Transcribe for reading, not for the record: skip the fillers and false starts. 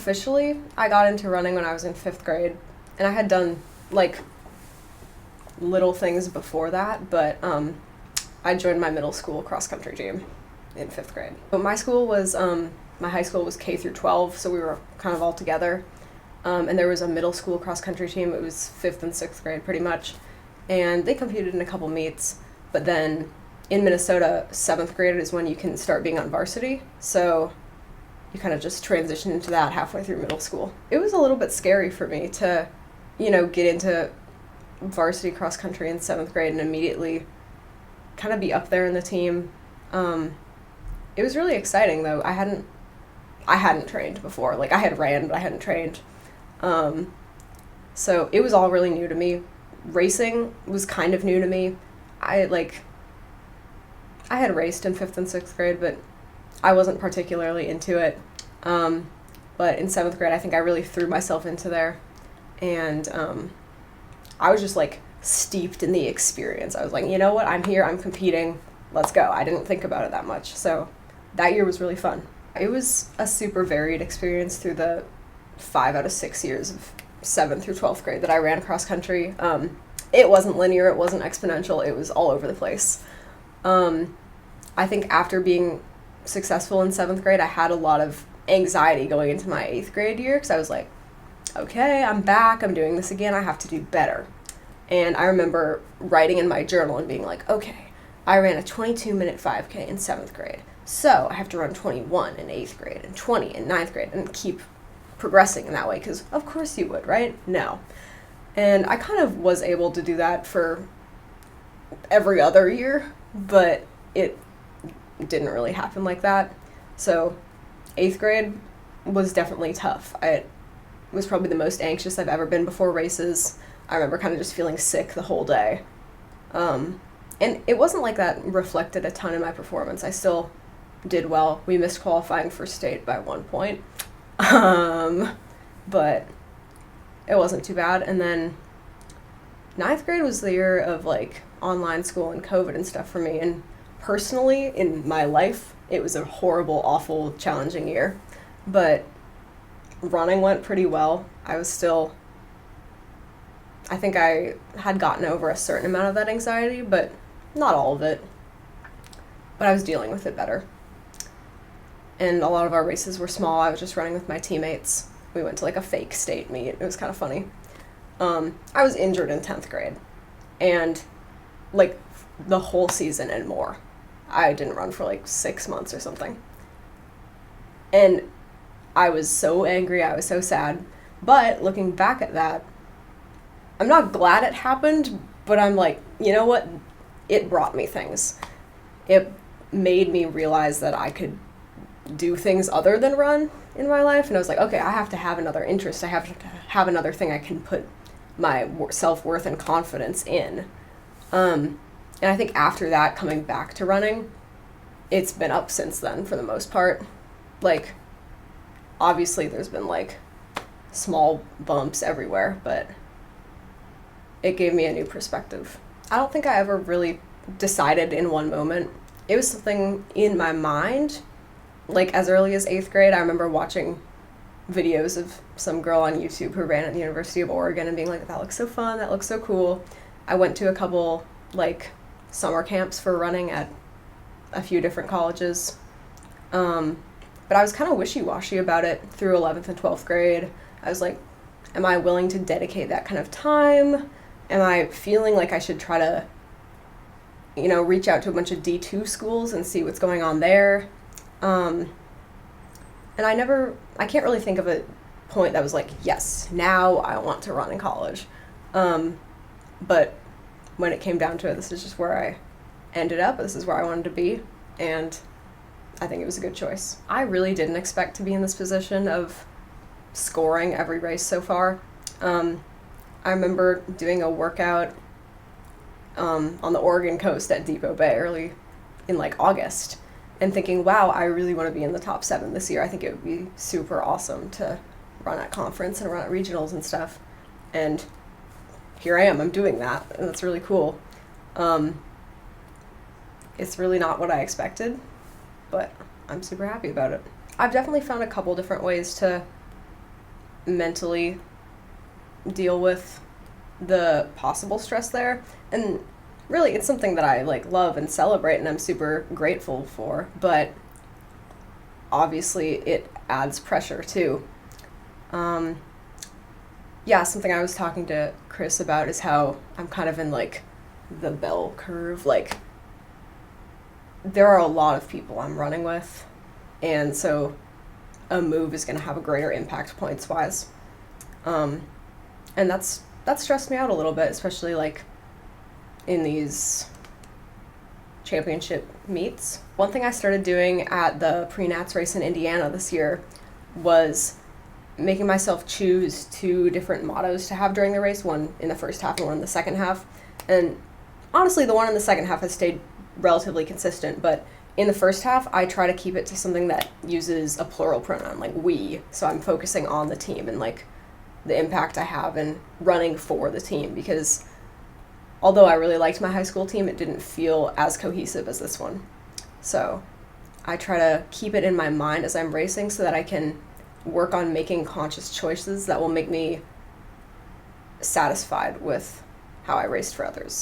Officially, I got into running when I was in 5th grade, and I had done, like, little things before that, but I joined my middle school cross-country team in 5th grade. But my school was, my high school was K through 12, so we were kind of all together. And there was a middle school cross-country team. It was 5th and 6th grade, pretty much. And they competed in a couple meets, but then in Minnesota, 7th grade is when you can start being on varsity, so you kind of just transition into that halfway through middle school. It was a little bit scary for me to, get into varsity cross country in 7th grade and immediately kind of be up there in the team. It was really exciting though. I hadn't trained before. Like I had ran, but I hadn't trained. So it was all really new to me. Racing was kind of new to me. I had raced in 5th and 6th grade, but I wasn't particularly into it. But in 7th grade, I think I really threw myself into there. And I was just like steeped in the experience. I was like, you know what? I'm here. I'm competing. Let's go. I didn't think about it that much. So that year was really fun. It was a super varied experience through the 5 out of 6 years of 7th through 12th grade that I ran cross country. It wasn't linear. It wasn't exponential. It was all over the place. I think after being successful in 7th grade, I had a lot of anxiety going into my 8th grade year because I was like, okay, I'm back, I'm doing this again, I have to do better. And I remember writing in my journal and being like, okay, I ran a 22-minute 5K in 7th grade, so I have to run 21 in 8th grade and 20 in 9th grade and keep progressing in that way because of course you would, right? No. And I kind of was able to do that for every other year, but it didn't really happen like that. So 8th grade was definitely tough. I was probably the most anxious I've ever been before races. I remember kind of just feeling sick the whole day. And it wasn't like that reflected a ton in my performance. I still did well. We missed qualifying for state by 1 point. But it wasn't too bad. And then 9th grade was the year of like online school and COVID and stuff for me. And personally, in my life, it was a horrible, awful, challenging year. But running went pretty well. I think I had gotten over a certain amount of that anxiety, but not all of it. But I was dealing with it better. And a lot of our races were small. I was just running with my teammates. We went to like a fake state meet. It was kind of funny. I was injured in 10th grade. And like the whole season and more. I didn't run for like 6 months or something. And I was so angry, I was so sad. But looking back at that, I'm not glad it happened, but I'm like, you know what? It brought me things. It made me realize that I could do things other than run in my life. And I was like, okay, I have to have another interest. I have to have another thing I can put my self-worth and confidence in. And I think after that, coming back to running, it's been up since then for the most part. Like, obviously there's been like small bumps everywhere, but it gave me a new perspective. I don't think I ever really decided in one moment. It was something in my mind, like as early as 8th grade. I remember watching videos of some girl on YouTube who ran at the University of Oregon and being like, that looks so fun, that looks so cool. I went to a couple like summer camps for running at a few different colleges. But I was kind of wishy-washy about it through 11th and 12th grade. I was like, am I willing to dedicate that kind of time? Am I feeling like I should try to, reach out to a bunch of D2 schools and see what's going on there? And I can't really think of a point that was like, yes, now I want to run in college. But when it came down to it, this is just where I ended up. This is where I wanted to be. And I think it was a good choice. I really didn't expect to be in this position of scoring every race so far. I remember doing a workout on the Oregon coast at Depot Bay early in like August and thinking, wow, I really want to be in the top 7 this year. I think it would be super awesome to run at conference and run at regionals and stuff. And here I am, I'm doing that, and that's really cool. It's really not what I expected, but I'm super happy about it. I've definitely found a couple different ways to mentally deal with the possible stress there. And really, it's something that I like love and celebrate and I'm super grateful for, but obviously it adds pressure too. Yeah, something I was talking to Chris about is how I'm kind of in like the bell curve. Like, there are a lot of people I'm running with, and so a move is going to have a greater impact points wise. And that stressed me out a little bit, especially like in these championship meets. One thing I started doing at the pre-nats race in Indiana this year was making myself choose two different mottos to have during the race, one in the first half and one in the second half. And honestly, the one in the second half has stayed relatively consistent, but in the first half, I try to keep it to something that uses a plural pronoun, like we. So I'm focusing on the team and like the impact I have in running for the team, because although I really liked my high school team, it didn't feel as cohesive as this one. So I try to keep it in my mind as I'm racing so that I can work on making conscious choices that will make me satisfied with how I raced for others.